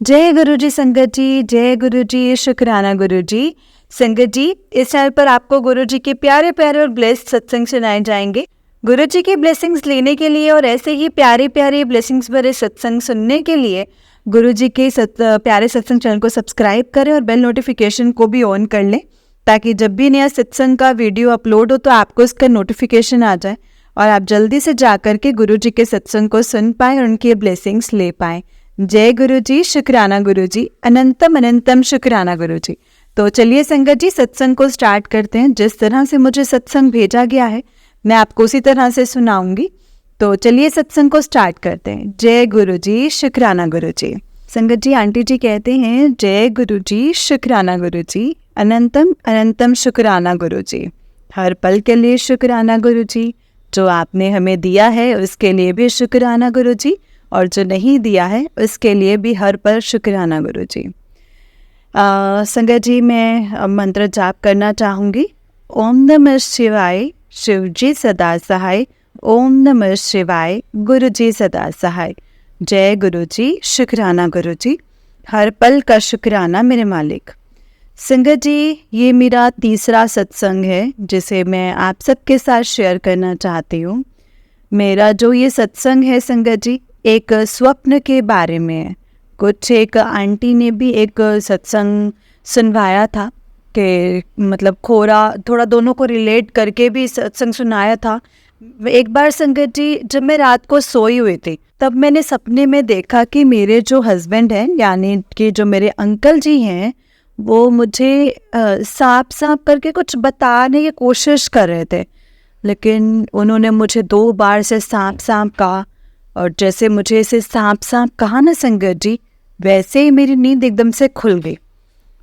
जय गुरु जी संगत जी, जय गुरु जी, शुक्राना गुरु जी। संगत जी, इस चैनल पर आपको गुरु जी के प्यारे प्यारे और ब्लेस्ड सत्संग सुनाए जाएंगे। गुरु जी के ब्लेसिंग्स लेने के लिए और ऐसे ही प्यारे प्यारे ब्लेसिंग्स भरे सत्संग सुनने के लिए गुरु जी के प्यारे सत्संग चैनल को सब्सक्राइब करें और बेल नोटिफिकेशन को भी ऑन कर लें, ताकि जब भी नया सत्संग का वीडियो अपलोड हो तो आपको इसका नोटिफिकेशन आ जाए और आप जल्दी से जाकर के गुरु जी के सत्संग को सुन पाएं और उनके ब्लेसिंग्स ले पाएं। जय गुरु जी, शुक्राना गुरु जी, अनंतम अनंतम शुक्राना गुरु जी। तो चलिए संगत जी, सत्संग को स्टार्ट करते हैं। जिस तरह से मुझे सत्संग भेजा गया है मैं आपको उसी तरह से सुनाऊंगी। तो चलिए सत्संग को स्टार्ट करते हैं। जय गुरु जी, शुक्राना गुरु जी। संगत जी, आंटी जी कहते हैं जय गुरु जी, शुक्राना गुरु जी, अनंतम अनंतम शुक्राना गुरु जी। हर पल के लिए शुक्राना गुरु जी, जो आपने हमें दिया है उसके लिए भी शुक्राना गुरु जी, और जो नहीं दिया है उसके लिए भी हर पल शुक्राना गुरु जी। संगत जी, मैं मंत्र जाप करना चाहूँगी। ओम नमः शिवाय, शिव जी सदा सहाय। ओम नमः शिवाय, गुरु जी सदा सहाय। जय गुरु जी, शुक्राना गुरु जी, हर पल का शुक्राना मेरे मालिक। संगत जी, ये मेरा तीसरा सत्संग है जिसे मैं आप सबके साथ शेयर करना चाहती हूँ। मेरा जो ये सत्संग है संगत जी, एक स्वप्न के बारे में है। कुछ एक आंटी ने भी एक सत्संग सुनवाया था कि मतलब थोड़ा दोनों को रिलेट करके भी सत्संग सुनाया था। एक बार संगत जी, जब मैं रात को सोई हुई थी तब मैंने सपने में देखा कि मेरे जो हस्बैंड हैं, यानी कि जो मेरे अंकल जी हैं, वो मुझे सांप सांप करके कुछ बताने की कोशिश कर रहे थे, लेकिन उन्होंने मुझे 2 बार से सांप सांप कहा। और जैसे मुझे इसे सांप सांप कहा ना संगत जी, वैसे ही मेरी नींद एकदम से खुल गई।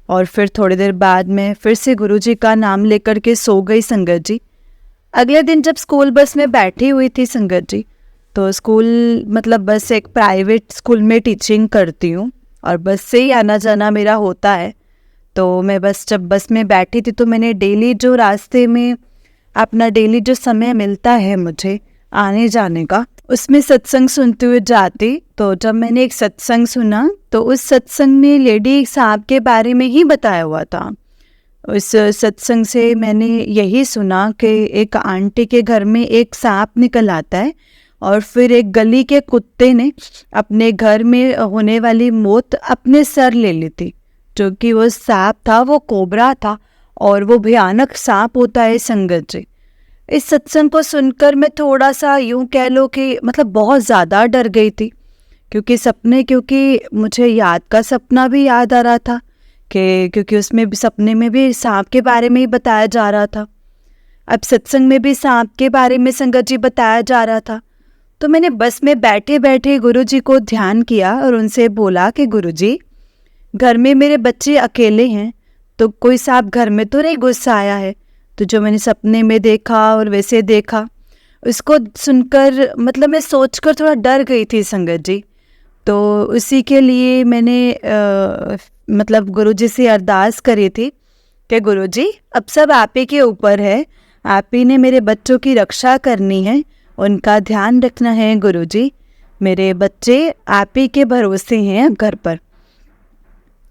और फिर थोड़ी देर बाद मैं फिर से गुरु जी का नाम लेकर के सो गई संगत जी। अगले दिन जब स्कूल बस में बैठी हुई थी संगत जी, तो स्कूल मतलब बस एक प्राइवेट स्कूल में टीचिंग करती हूँ और बस से ही आना जाना मेरा होता है। तो मैं जब बस में बैठी थी तो मैंने डेली जो रास्ते में अपना डेली जो समय मिलता है मुझे आने जाने का, उसमें सत्संग सुनते हुए जाती। तो जब मैंने एक सत्संग सुना तो उस सत्संग में लेडी सांप के बारे में ही बताया हुआ था। उस सत्संग से मैंने यही सुना कि एक आंटी के घर में एक सांप निकल आता है और फिर एक गली के कुत्ते ने अपने घर में होने वाली मौत अपने सर ले ली थी। जो कि वो सांप था वो कोबरा था और वो भयानक सांप होता है संगत जी। इस सत्संग को सुनकर मैं थोड़ा सा यूं कह लो कि मतलब बहुत ज़्यादा डर गई थी, क्योंकि मुझे याद का सपना भी याद आ रहा था कि क्योंकि उसमें भी सपने में भी सांप के बारे में ही बताया जा रहा था। अब सत्संग में भी सांप के बारे में संगत जी बताया जा रहा था। तो मैंने बस में बैठे बैठे गुरु जी को ध्यान किया और उनसे बोला कि गुरु जी, घर में मेरे बच्चे अकेले हैं तो कोई सांप घर में तो नहीं घुस आया है। तो जो मैंने सपने में देखा और वैसे देखा, उसको सुनकर मतलब मैं सोचकर थोड़ा डर गई थी संगत जी। तो उसी के लिए मैंने मतलब गुरु जी से अरदास करी थी कि गुरु जी, अब सब आप ही के ऊपर है, आप ही ने मेरे बच्चों की रक्षा करनी है, उनका ध्यान रखना है गुरु जी। मेरे बच्चे आप ही के भरोसे हैं घर पर।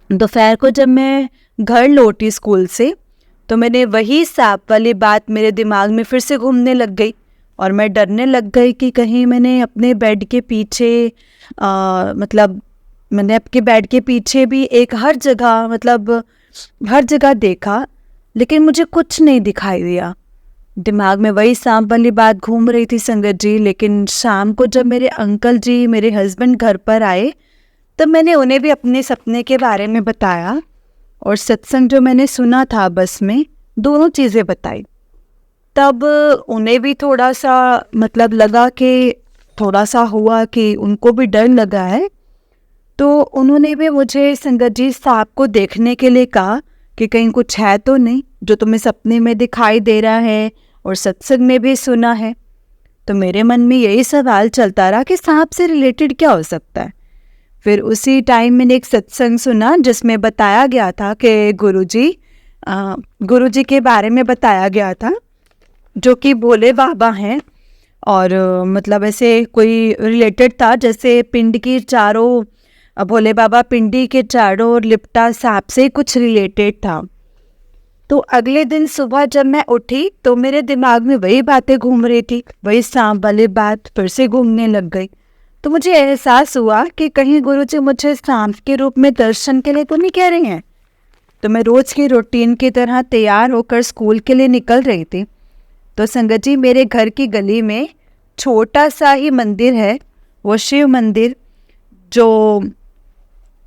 दोपहर को जब मैं घर लौटी स्कूल से तो मैंने वही सांप वाली बात मेरे दिमाग में फिर से घूमने लग गई और मैं डरने लग गई कि कहीं मैंने अपने बेड के पीछे मतलब मैंने अपने बेड के पीछे भी एक हर जगह देखा, लेकिन मुझे कुछ नहीं दिखाई दिया। दिमाग में वही सांप वाली बात घूम रही थी संगत जी। लेकिन शाम को जब मेरे अंकल जी, मेरे हस्बैंड घर पर आए, तब मैंने उन्हें भी अपने सपने के बारे में बताया और सत्संग जो मैंने सुना था बस में, दोनों चीज़ें बताई। तब उन्हें भी थोड़ा सा मतलब लगा कि थोड़ा सा हुआ कि उनको भी डर लगा है। तो उन्होंने भी मुझे संगत जी सांप को देखने के लिए कहा कि कहीं कुछ है तो नहीं जो तुम्हें सपने में दिखाई दे रहा है और सत्संग में भी सुना है। तो मेरे मन में यही सवाल चलता रहा कि सांप से रिलेटेड क्या हो सकता है। फिर उसी टाइम मैंने एक सत्संग सुना जिसमें बताया गया था कि गुरु जी के बारे में बताया गया था, जो कि भोले बाबा हैं। और मतलब ऐसे कोई रिलेटेड था, जैसे पिंड की चारों अब भोले बाबा पिंडी के चारों ओर लिपटा सांप से कुछ रिलेटेड था। तो अगले दिन सुबह जब मैं उठी तो मेरे दिमाग में वही बातें घूम रही थी, वही सांप वाली बात फिर से घूमने लग गई। तो मुझे एहसास हुआ कि कहीं गुरुजी मुझे सांप के रूप में दर्शन के लिए तो नहीं कह रहे हैं। तो मैं रोज की रूटीन की तरह तैयार होकर स्कूल के लिए निकल रही थी। तो संगत जी, मेरे घर की गली में छोटा सा ही मंदिर है, वो शिव मंदिर, जो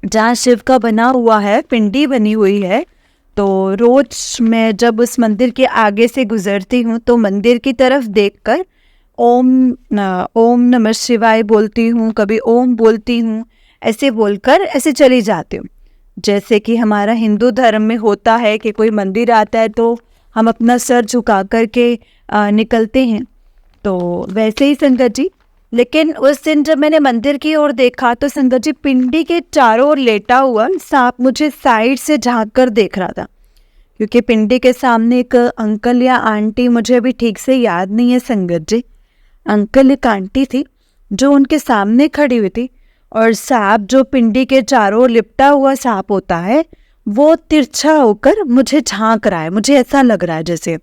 जहाँ शिव का बना हुआ है, पिंडी बनी हुई है। तो रोज मैं जब उस मंदिर के आगे से गुजरती हूँ तो मंदिर की तरफ देखकर ओम नमः शिवाय बोलती हूँ, कभी ओम बोलती हूँ, ऐसे बोलकर ऐसे चली जाती हूँ। जैसे कि हमारा हिंदू धर्म में होता है कि कोई मंदिर आता है तो हम अपना सर झुका करके निकलते हैं, तो वैसे ही संगत जी। लेकिन उस दिन जब मैंने मंदिर की ओर देखा तो संगत जी, पिंडी के चारों ओर लेटा हुआ सांप मुझे साइड से झांक कर देख रहा था। क्योंकि पिंडी के सामने एक अंकल या आंटी, मुझे अभी ठीक से याद नहीं है संगत जी, अंकल एक आंटी थी जो उनके सामने खड़ी हुई थी, और सांप जो पिंडी के चारों ओर लिपटा हुआ सांप होता है वो तिरछा होकर मुझे झांक रहा है, मुझे ऐसा लग रहा है जैसे।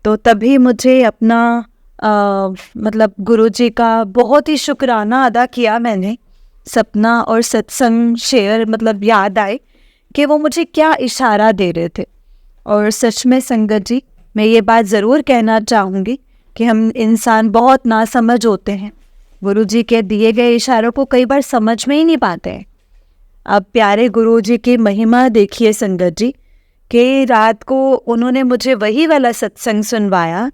तो तभी मुझे अपना मतलब गुरुजी का बहुत ही शुक्राना अदा किया मैंने। सपना और सत्संग शेयर मतलब याद आए कि वो मुझे क्या इशारा दे रहे थे। और सच में संगत जी, मैं ये बात ज़रूर कहना चाहूँगी कि हम इंसान बहुत नासमझ होते हैं, गुरुजी के दिए गए इशारों को कई बार समझ में ही नहीं पाते हैं। अब प्यारे गुरुजी की महिमा देखिए संगत जी, कि रात को उन्होंने मुझे वही वाला सत्संग सुनवाया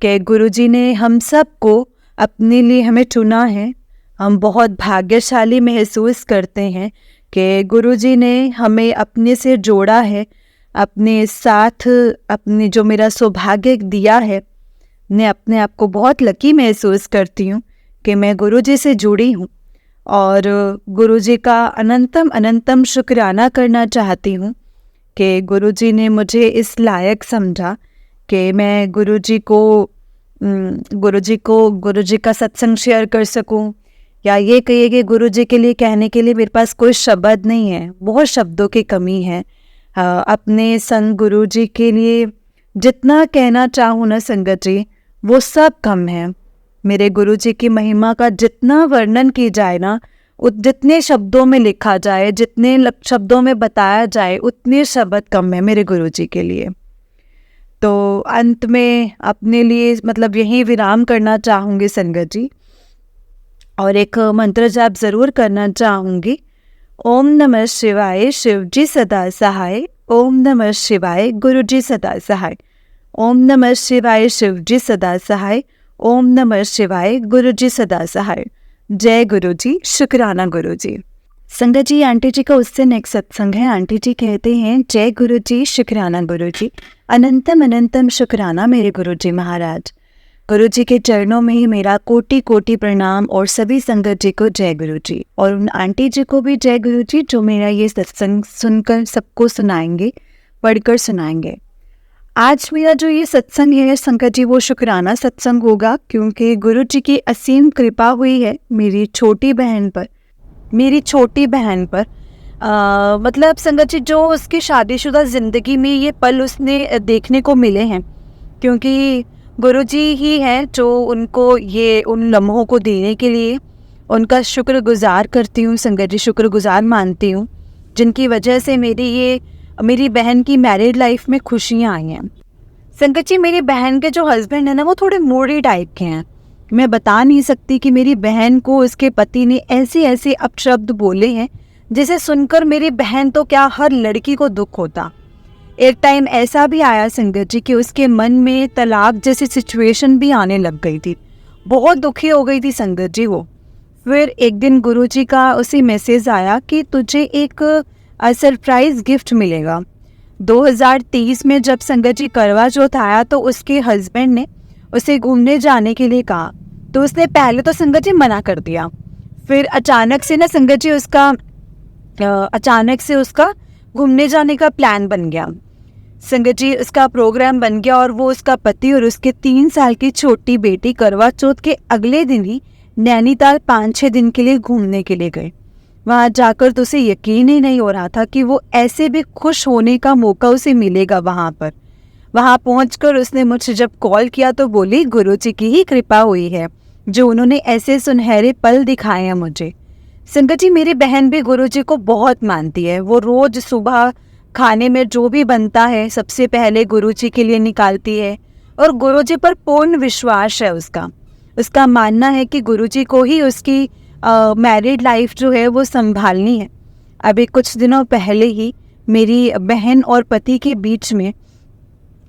कि गुरुजी ने हम सब को अपने लिए हमें चुना है। हम बहुत भाग्यशाली महसूस करते हैं कि गुरुजी ने हमें अपने से जोड़ा है, अपने साथ, अपने जो मेरा सौभाग्य दिया है। मैं अपने आप को बहुत लकी महसूस करती हूँ कि मैं गुरुजी से जुड़ी हूँ, और गुरुजी का अनंतम अनंतम शुक्राना करना चाहती हूँ कि गुरुजी ने मुझे इस लायक समझा कि मैं गुरुजी का सत्संग शेयर कर सकूं, या ये कहिए कि गुरुजी के लिए कहने के लिए मेरे पास कोई शब्द नहीं है, बहुत शब्दों की कमी है। अपने संग गुरुजी के लिए जितना कहना चाहूँ ना संगत जी, वो सब कम है। मेरे गुरुजी की महिमा का जितना वर्णन की जाए ना, जितने शब्दों में लिखा जाए, जितने शब्दों में बताया जाए, उतने शब्द कम है मेरे गुरुजी के लिए। तो अंत में अपने लिए मतलब यही विराम करना चाहूँगी संगत जी, और एक मंत्र जाप ज़रूर करना चाहूँगी। ओम नमः शिवाय, शिव जी सदा सहाय। ओम नमः शिवाय, गुरु जी सदा सहाय। ओम नमः शिवाय, शिव जी सदा सहाय। ओम नमः शिवाय, गुरु जी सदा सहाय। जय गुरु जी, शुक्राना गुरु जी। संगत जी, आंटी जी का उससे नेक्स्ट सत्संग है। आंटी जी कहते हैं, जय गुरु जी, शुक्राना गुरु जी, अनंतम अनंतम शुक्राना मेरे गुरु जी महाराज। गुरु जी के चरणों में ही मेरा कोटि कोटि प्रणाम, और सभी संगत जी को जय गुरु जी, और उन आंटी जी को भी जय गुरु जी जो मेरा ये सत्संग सुनकर सबको सुनाएंगे, पढ़कर सुनाएंगे। आज मेरा जो ये सत्संग है संगत जी, वो शुक्राना सत्संग होगा, क्योंकि गुरु जी की असीम कृपा हुई है मेरी छोटी बहन पर। मतलब संगत जी, जो उसकी शादीशुदा ज़िंदगी में ये पल उसने देखने को मिले हैं, क्योंकि गुरुजी ही हैं जो उनको ये उन लम्हों को देने के लिए उनका शुक्रगुजार करती हूँ संगत जी, शुक्रगुजार मानती हूँ, जिनकी वजह से मेरी बहन की मैरिड लाइफ में खुशियाँ आई हैं। संगत जी, मेरी बहन के जो हस्बैंड है ना, वो थोड़े मोड़ी टाइप के हैं। मैं बता नहीं सकती कि मेरी बहन को उसके पति ने ऐसे ऐसे अपशब्द बोले हैं जिसे सुनकर मेरी बहन तो क्या, हर लड़की को दुख होता। एक टाइम ऐसा भी आया संगत जी कि उसके मन में तलाक जैसी सिचुएशन भी आने लग गई थी। बहुत दुखी हो गई थी संगत जी वो। फिर एक दिन गुरुजी का उसी मैसेज आया कि तुझे एक सरप्राइज गिफ्ट मिलेगा। 2030 में जब संगत जी करवा चौथ आया तो उसके हस्बैंड ने उसे घूमने जाने के लिए कहा, तो उसने पहले तो संगत जी मना कर दिया। फिर अचानक से ना संगत जी उसका घूमने जाने का प्लान बन गया। संगत जी, उसका प्रोग्राम बन गया, और वो उसका पति और उसके 3 साल की छोटी बेटी करवा चौथ के अगले दिन ही नैनीताल 5-6 दिन के लिए घूमने के लिए गए। वहाँ जाकर तो उसे यकीन ही नहीं हो रहा था कि वो ऐसे भी खुश होने का मौका उसे मिलेगा वहाँ पर। वहाँ पहुंचकर उसने मुझसे जब कॉल किया तो बोली गुरुजी की ही कृपा हुई है जो उन्होंने ऐसे सुनहरे पल दिखाए हैं मुझे। संगत जी, मेरी बहन भी गुरुजी को बहुत मानती है। वो रोज सुबह खाने में जो भी बनता है सबसे पहले गुरुजी के लिए निकालती है और गुरुजी पर पूर्ण विश्वास है उसका। उसका मानना है कि गुरुजी को ही उसकी मैरिड लाइफ जो है वो संभालनी है। अभी कुछ दिनों पहले ही मेरी बहन और पति के बीच में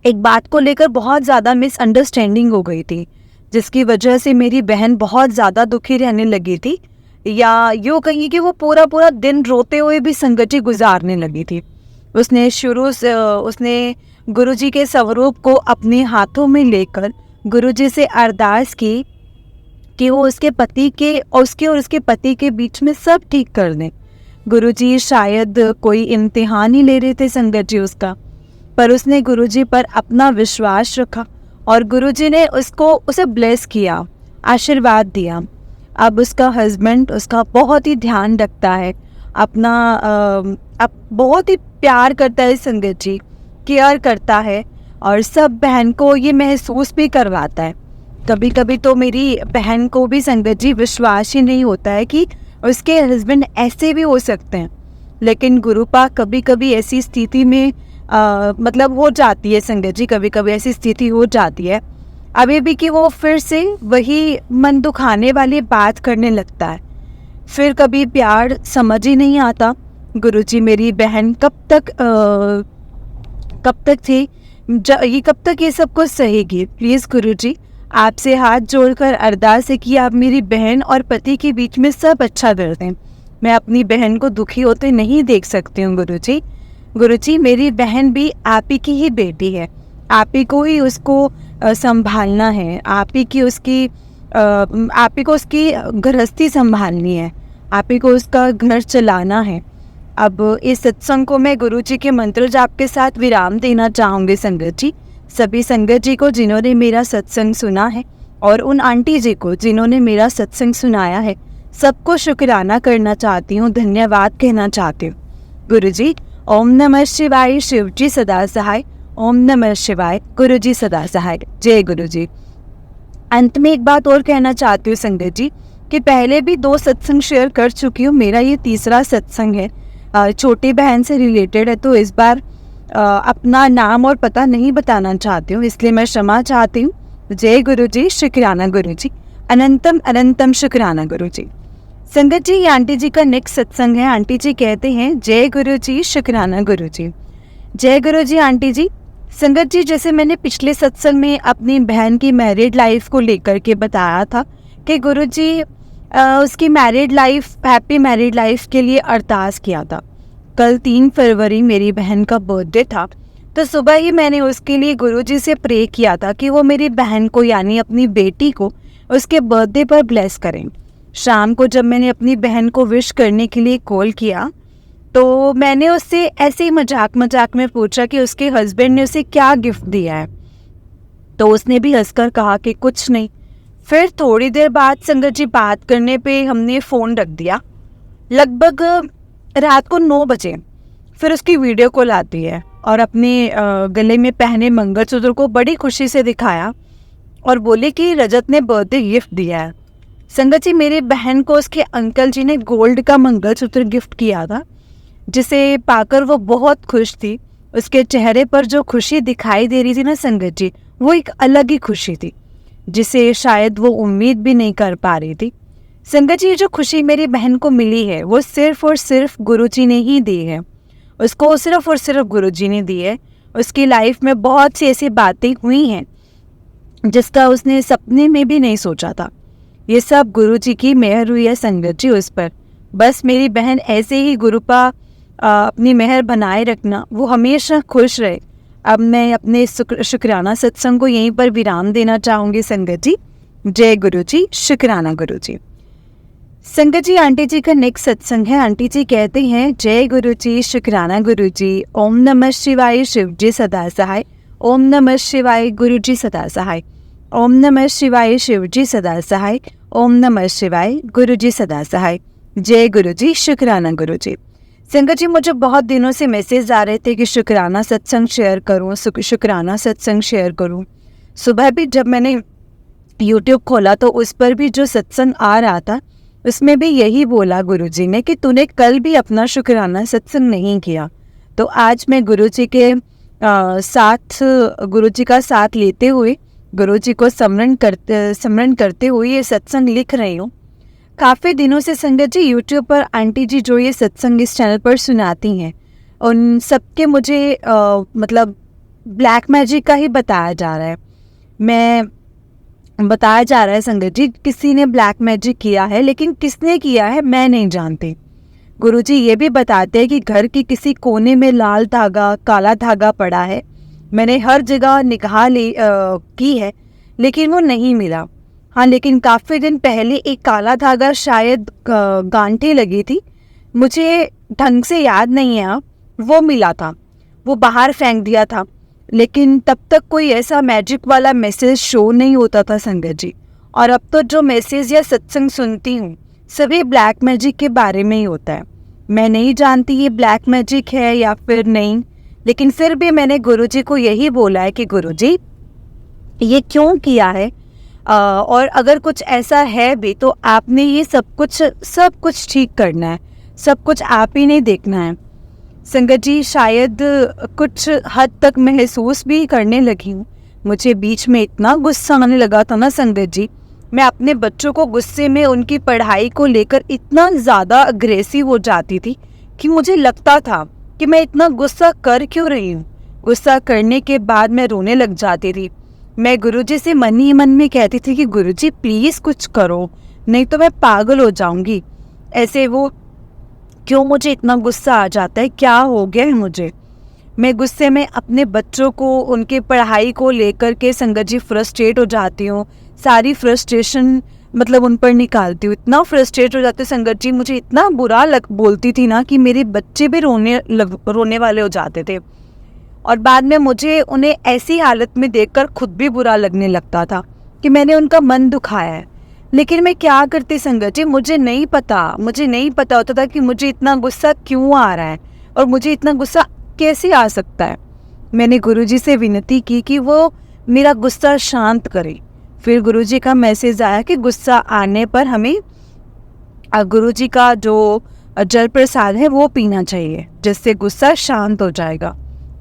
एक बात को लेकर बहुत ज़्यादा मिसअंडरस्टैंडिंग हो गई थी, जिसकी वजह से मेरी बहन बहुत ज़्यादा दुखी रहने लगी थी, या यूँ कहिए कि वो पूरा पूरा दिन रोते हुए भी संगति गुजारने लगी थी। उसने शुरू से उसने गुरुजी के स्वरूप को अपने हाथों में लेकर गुरुजी से अरदास की कि वो उसके पति के और उसके पति के बीच में सब ठीक कर दें। गुरुजी शायद कोई इम्तिहान ही ले रहे थे संगत जी उसका, पर उसने गुरुजी पर अपना विश्वास रखा और गुरुजी ने उसे ब्लेस किया, आशीर्वाद दिया। अब उसका हस्बैंड उसका बहुत ही ध्यान रखता है, अपना अब बहुत ही प्यार करता है संगत जी, केयर करता है और सब बहन को ये महसूस भी करवाता है। कभी कभी तो मेरी बहन को भी संगत जी विश्वास ही नहीं होता है कि उसके हस्बैंड ऐसे भी हो सकते हैं, लेकिन गुरुपा कभी कभी ऐसी स्थिति में मतलब हो जाती है संगत जी, कभी कभी ऐसी स्थिति हो जाती है अभी भी कि वो फिर से वही मन दुखाने वाली बात करने लगता है। फिर कभी प्यार समझ ही नहीं आता। गुरुजी मेरी बहन कब तक ये सब कुछ सहेगी। प्लीज़ गुरुजी आपसे हाथ जोड़कर अरदास है कि आप मेरी बहन और पति के बीच में सब अच्छा कर दें। मैं अपनी बहन को दुखी होते नहीं देख सकती हूँ गुरुजी। गुरुजी मेरी बहन भी आप ही की ही बेटी है, आप ही को ही उसको संभालना है, आप ही को उसकी गृहस्थी संभालनी है, आप ही को उसका घर चलाना है। अब इस सत्संग को मैं गुरुजी के मंत्र जाप के साथ विराम देना चाहूँगी संगत जी। सभी संगत जी को जिन्होंने मेरा सत्संग सुना है और उन आंटी जी को जिन्होंने मेरा सत्संग सुनाया है, सबको शुक्राना करना चाहती हूँ, धन्यवाद कहना चाहती हूँ। गुरुजी ओम नमः शिवाय, शिव जी सदा सहाय। ओम नमः शिवाय, गुरु जी सदा सहाय। जय गुरु जी। अंत में एक बात और कहना चाहती हूँ संगत जी कि पहले भी 2 सत्संग शेयर कर चुकी हूँ, मेरा ये तीसरा सत्संग है। छोटी बहन से रिलेटेड है, तो इस बार अपना नाम और पता नहीं बताना चाहती हूँ, इसलिए मैं क्षमा चाहती हूँ। जय गुरु जी, शुक्राना गुरु जी, अनंतम अनंतम शुक्राना गुरु जी। संगत जी ये आंटी जी का नेक्स्ट सत्संग है। आंटी जी कहते हैं जय गुरु जी, शुक्राना गुरु जी। जय गुरु जी आंटी जी। संगत जी जैसे मैंने पिछले सत्संग में अपनी बहन की मैरिड लाइफ को लेकर के बताया था कि गुरु जी उसकी married life, happy married life के लिए अरदास किया था। कल 3 फरवरी मेरी बहन का बर्थडे था, तो सुबह ही मैंने उसके लिए गुरुजी से प्रे किया था कि वो मेरी बहन को यानी अपनी बेटी को उसके बर्थडे पर ब्लेस करें। शाम को जब मैंने अपनी बहन को विश करने के लिए कॉल किया तो मैंने उससे ऐसे ही मजाक में पूछा कि उसके हस्बैंड ने उसे क्या गिफ्ट दिया है, तो उसने भी हंसकर कहा कि कुछ नहीं। फिर थोड़ी देर बाद संगत जी बात करने पे हमने फ़ोन रख दिया। लगभग रात को 9 बजे फिर उसकी वीडियो कॉल आती है और अपने गले में पहने मंगलसूत्र को बड़ी खुशी से दिखाया और बोले कि रजत ने बर्थडे गिफ्ट दिया है। संगत जी मेरी बहन को उसके अंकल जी ने गोल्ड का मंगलसूत्र गिफ्ट किया था, जिसे पाकर वो बहुत खुश थी। उसके चेहरे पर जो खुशी दिखाई दे रही थी ना संगत जी, वो एक अलग ही खुशी थी जिसे शायद वो उम्मीद भी नहीं कर पा रही थी। संगत जी जो खुशी मेरी बहन को मिली है वो सिर्फ और सिर्फ गुरुजी ने ही दी है। उसको सिर्फ और सिर्फ गुरुजी ने दी है। उसकी लाइफ में बहुत सी ऐसी बातें हुई हैं जिसका उसने सपने में भी नहीं सोचा था। ये सब गुरुजी की मेहर हुई है संगत जी उस पर। बस मेरी बहन ऐसे ही गुरुपा अपनी मेहर बनाए रखना, वो हमेशा खुश रहे। अब मैं अपने शुक्राना सत्संग को यहीं पर विराम देना चाहूँगी संगत जी। जय गुरु जी, शुक्राना गुरु जी। संगत जी आंटी जी का नेक्स्ट सत्संग है। आंटी जी कहते हैं जय गुरु जी, शुक्राना गुरु जी। ओम नमः शिवाय, शिव जी सदा सहाय। ओम नमः शिवाय, गुरु जी सदा सहाय। ओम नमः शिवाय, शिव जी सदा सहाय। ओम नमः शिवाय, गुरु जी सदा सहाय। जय गुरु जी, शुक्राना गुरु जी। संगत जी, मुझे बहुत दिनों से मैसेज आ रहे थे कि शुक्राना सत्संग शेयर करूं, शुक्राना सत्संग शेयर करूं। सुबह भी जब मैंने यूट्यूब खोला तो उस पर भी जो सत्संग आ रहा था उसमें भी यही बोला गुरु जी ने कि तूने कल भी अपना शुक्राना सत्संग नहीं किया। तो आज मैं गुरु जी के साथ, गुरु जी का साथ लेते हुए, गुरु जी को स्मरण करते हुए ये सत्संग लिख रही हूँ। काफ़ी दिनों से संगत जी यूट्यूब पर आंटी जी जो ये सत्संग इस चैनल पर सुनाती हैं, उन सबके मुझे मतलब ब्लैक मैजिक का ही बताया जा रहा है। बताया जा रहा है संगत जी, किसी ने ब्लैक मैजिक किया है, लेकिन किसने किया है मैं नहीं जानती। गुरुजी ये भी बताते हैं कि घर की किसी कोने में लाल धागा, काला धागा पड़ा है। मैंने हर जगह निगाह की है लेकिन वो नहीं मिला। हाँ, लेकिन काफ़ी दिन पहले एक काला धागा शायद गांठें लगी थी, मुझे ढंग से याद नहीं है, वो मिला था, वो बाहर फेंक दिया था। लेकिन तब तक कोई ऐसा मैजिक वाला मैसेज शो नहीं होता था संगत जी। और अब तो जो मैसेज या सत्संग सुनती हूँ सभी ब्लैक मैजिक के बारे में ही होता है। मैं नहीं जानती ये ब्लैक मैजिक है या फिर नहीं, लेकिन फिर भी मैंने गुरुजी को यही बोला है कि गुरुजी ये क्यों किया है, और अगर कुछ ऐसा है भी तो आपने ये सब कुछ ठीक करना है, सब कुछ आप ही नहीं देखना है। संगत जी शायद कुछ हद तक महसूस भी करने लगी हूँ। मुझे बीच में इतना गुस्सा आने लगा था ना संगत जी, मैं अपने बच्चों को गुस्से में उनकी पढ़ाई को लेकर इतना ज़्यादा अग्रेसिव हो जाती थी कि मुझे लगता था कि मैं इतना गुस्सा कर क्यों रही हूँ। गुस्सा करने के बाद मैं रोने लग जाती थी। मैं गुरुजी से मन ही मन में कहती थी कि गुरुजी प्लीज़ कुछ करो, नहीं तो मैं पागल हो जाऊंगी। ऐसे वो क्यों मुझे इतना गुस्सा आ जाता है, क्या हो गया है मुझे। मैं गुस्से में अपने बच्चों को, उनकी पढ़ाई को लेकर के संगत जी फ्रस्ट्रेट हो जाती हूँ। सारी फ्रस्ट्रेशन मतलब उन पर निकालती हूँ। इतना फ्रस्ट्रेट हो जाते संगत जी, मुझे इतना बुरा बोलती थी ना कि मेरे बच्चे भी रोने वाले हो जाते थे। और बाद में मुझे उन्हें ऐसी हालत में देखकर खुद भी बुरा लगने लगता था कि मैंने उनका मन दुखाया है। लेकिन मैं क्या करती संगत जी, मुझे नहीं पता होता था कि मुझे इतना गुस्सा क्यों आ रहा है और मुझे इतना गुस्सा कैसे आ सकता है। मैंने गुरुजी से विनती की कि वो मेरा गुस्सा शांत करे। फिर गुरुजी का मैसेज आया कि गुस्सा आने पर हमें गुरुजी का जो जल प्रसाद है वो पीना चाहिए, जिससे गुस्सा शांत हो जाएगा।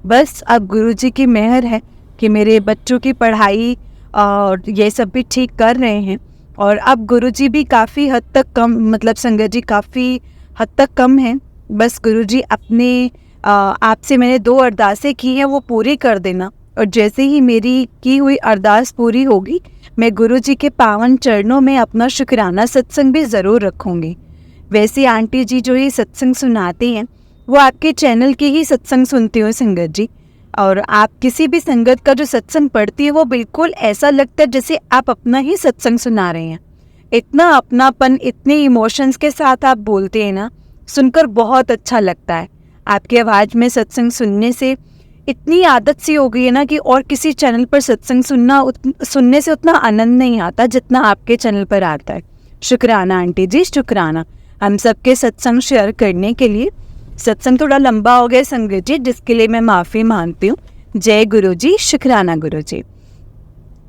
बस अब गुरुजी की मेहर है कि मेरे बच्चों की पढ़ाई और ये सब भी ठीक कर रहे हैं। और अब गुरुजी भी काफ़ी हद तक कम, मतलब संगत जी काफ़ी हद तक कम हैं। बस गुरुजी अपने आपसे मैंने 2 अरदासें की हैं, वो पूरी कर देना। और जैसे ही मेरी की हुई अरदास पूरी होगी मैं गुरुजी के पावन चरणों में अपना शुक्राना सत्संग भी ज़रूर रखूँगी। वैसे आंटी जी जो ये सत्संग सुनाती हैं वो आपके चैनल के ही सत्संग सुनती हो संगत जी। और आप किसी भी संगत का जो सत्संग पढ़ती है वो बिल्कुल ऐसा लगता है जैसे आप अपना ही सत्संग सुना रहे हैं। इतना अपनापन, इतने इमोशंस के साथ आप बोलते हैं ना, सुनकर बहुत अच्छा लगता है। आपकी आवाज़ में सत्संग सुनने से इतनी आदत सी हो गई है ना कि और किसी चैनल पर सत्संग सुनने से उतना आनंद नहीं आता जितना आपके चैनल पर आता है। शुक्राना आंटी जी, शुक्राना हम सबके सत्संग शेयर करने के लिए। सत्संग थोड़ा लंबा हो गया संगत जी, जिसके लिए मैं माफ़ी मांगती हूँ। जय गुरु जी, शुक्राना गुरु जी।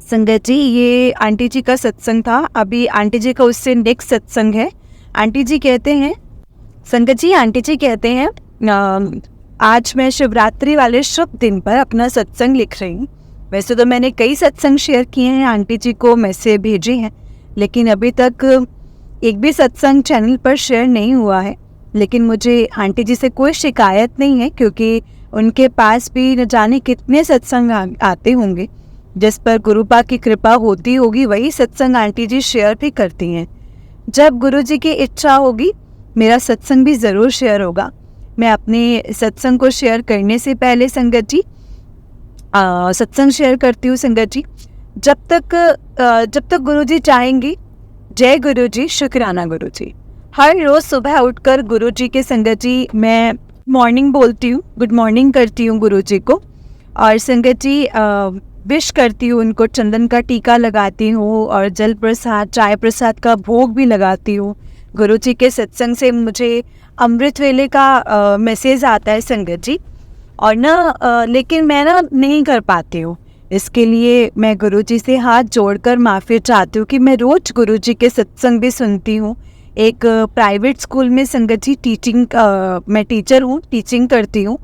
संगत जी ये आंटी जी का सत्संग था, अभी आंटी जी का उससे नेक्स्ट सत्संग है। आंटी जी कहते हैं, संगत जी आंटी जी कहते हैं आज मैं शिवरात्रि वाले शुभ दिन पर अपना सत्संग लिख रही हूँ। वैसे तो मैंने कई सत्संग शेयर किए हैं, आंटी जी को मैसेज भेजे हैं, लेकिन अभी तक एक भी सत्संग चैनल पर शेयर नहीं हुआ है। लेकिन मुझे आंटी जी से कोई शिकायत नहीं है, क्योंकि उनके पास भी न जाने कितने सत्संग आते होंगे। जिस पर गुरुपा की कृपा होती होगी वही सत्संग आंटी जी शेयर भी करती हैं। जब गुरु जी की इच्छा होगी मेरा सत्संग भी ज़रूर शेयर होगा। मैं अपने सत्संग को शेयर करने से पहले संगत जी सत्संग शेयर करती हूँ संगत जी, जब तक गुरु जी चाहेंगी। जय गुरु जी, शुक्राना गुरु जी। हर रोज़ सुबह उठकर गुरु जी के संगत जी मैं मॉर्निंग बोलती हूँ, गुड मॉर्निंग करती हूँ गुरु जी को। और संगत जी विश करती हूँ उनको, चंदन का टीका लगाती हूँ और जल प्रसाद, चाय प्रसाद का भोग भी लगाती हूँ। गुरु जी के सत्संग से मुझे अमृत वेले का मैसेज आता है संगत जी, और ना लेकिन मैं ना नहीं कर पाती हूँ। इसके लिए मैं गुरु जी से हाथ जोड़कर माफ़ी चाहती हूँ कि मैं रोज़ गुरु जी के सत्संग भी सुनती हूँ। एक प्राइवेट स्कूल में संगत जी मैं टीचर हूँ, टीचिंग करती हूँ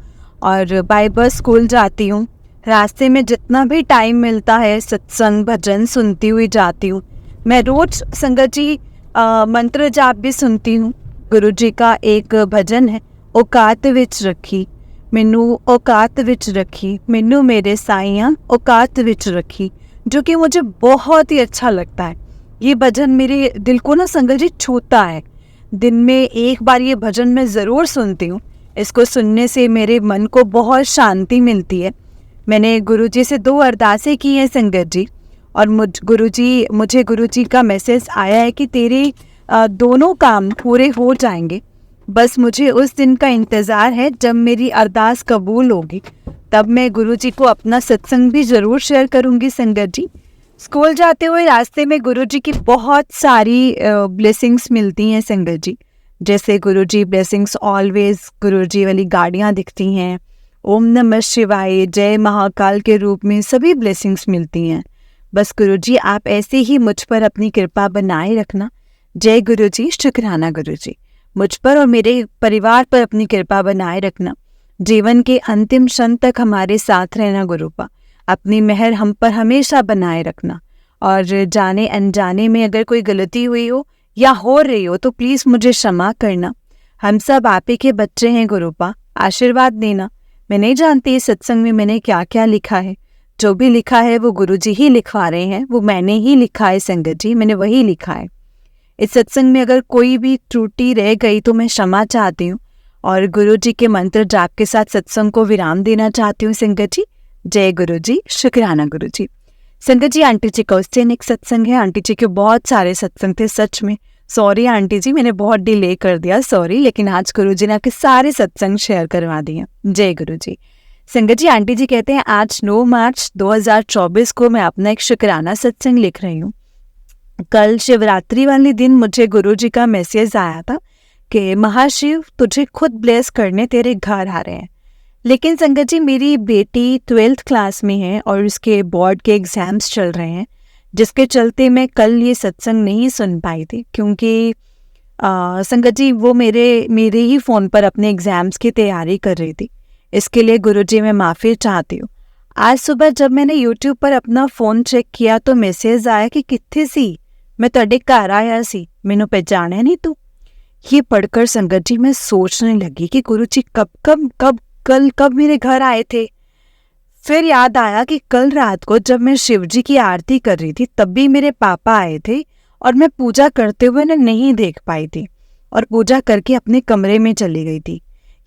और बाय बस स्कूल जाती हूँ। रास्ते में जितना भी टाइम मिलता है सत्संग भजन सुनती हुई जाती हूँ। मैं रोज़ संगत जी मंत्र जाप भी सुनती हूँ। गुरु जी का एक भजन है, औकात विच रखी मैनू औकात विच रखी, मैनू मेरे साइयां औकात विच रखी, जो कि मुझे बहुत ही अच्छा लगता है। ये भजन मेरे दिल को ना संगत जी छूता है। दिन में एक बार ये भजन मैं ज़रूर सुनती हूँ। इसको सुनने से मेरे मन को बहुत शांति मिलती है। मैंने गुरु जी से 2 अरदासें की हैं संगत जी, और मुझे गुरु जी का मैसेज आया है कि तेरे दोनों काम पूरे हो जाएंगे। बस मुझे उस दिन का इंतज़ार है जब मेरी अरदास कबूल होगी, तब मैं गुरु जी को अपना सत्संग भी ज़रूर शेयर करूँगी संगत जी। स्कूल जाते हुए रास्ते में गुरु जी की बहुत सारी ब्लेसिंग्स मिलती हैं संगत जी। जैसे गुरु जी ब्लेसिंग्स ऑलवेज, गुरु जी वाली गाड़ियाँ दिखती हैं, ओम नमः शिवाय, जय महाकाल के रूप में सभी ब्लेसिंग्स मिलती हैं। बस गुरु जी आप ऐसे ही मुझ पर अपनी कृपा बनाए रखना। जय गुरु जी, शुक्राना गुरु जी। मुझ पर और मेरे परिवार पर अपनी कृपा बनाए रखना। जीवन के अंतिम क्षण तक हमारे साथ रहना गुरुपा। अपनी मेहर हम पर हमेशा बनाए रखना। और जाने अनजाने में अगर कोई गलती हुई हो या हो रही हो तो प्लीज़ मुझे क्षमा करना। हम सब आप ही के बच्चे हैं गुरुपा, आशीर्वाद देना। मैं नहीं जानती इस सत्संग में मैंने क्या क्या लिखा है। जो भी लिखा है वो गुरु जी ही लिखवा रहे हैं, वो मैंने ही लिखा है संगत जी, मैंने वही लिखा है। इस सत्संग में अगर कोई भी त्रुटि रह गई तो मैं क्षमा चाहती हूँ, और गुरु जी के मंत्र जाप के साथ सत्संग को विराम देना चाहती हूँ संगत जी। जय गुरु जी, शुक्राना गुरु जी। संगत जी, आंटी जी का उस दिन एक सत्संग है। आंटी जी के बहुत सारे सत्संग थे, सच में सॉरी आंटी जी, मैंने बहुत डिले कर दिया, सॉरी। लेकिन आज गुरु जी ने आपके सारे सत्संग शेयर करवा दिए। जय गुरु जी। संगत जी, आंटी जी कहते हैं आज 9 मार्च 2024 को मैं अपना एक शुक्राना सत्संग लिख रही हूँ। कल शिवरात्रि वाले दिन मुझे गुरु जी का मैसेज आया था कि महाशिव तुझे खुद ब्लेस करने तेरे घर आ रहे हैं। लेकिन संगत जी, मेरी बेटी 12th क्लास में है और उसके बोर्ड के एग्ज़ाम्स चल रहे हैं, जिसके चलते मैं कल ये सत्संग नहीं सुन पाई थी। क्योंकि संगत जी वो मेरे ही फ़ोन पर अपने एग्ज़ाम्स की तैयारी कर रही थी। इसके लिए गुरु जी मैं माफ़ी चाहती हूँ। आज सुबह जब मैंने यूट्यूब पर अपना फ़ोन चेक किया तो मैसेज आया कि कित्थे सी, मैं तुहाडे घर आया सी, मैनू पहचाने नहीं तू। ये पढ़कर संगत जी मैं सोचने लगी कि गुरु जी कब मेरे घर आए थे। फिर याद आया कि कल रात को जब मैं शिव जी की आरती कर रही थी तब भी मेरे पापा आए थे और मैं पूजा करते हुए नहीं देख पाई थी और पूजा करके अपने कमरे में चली गई थी।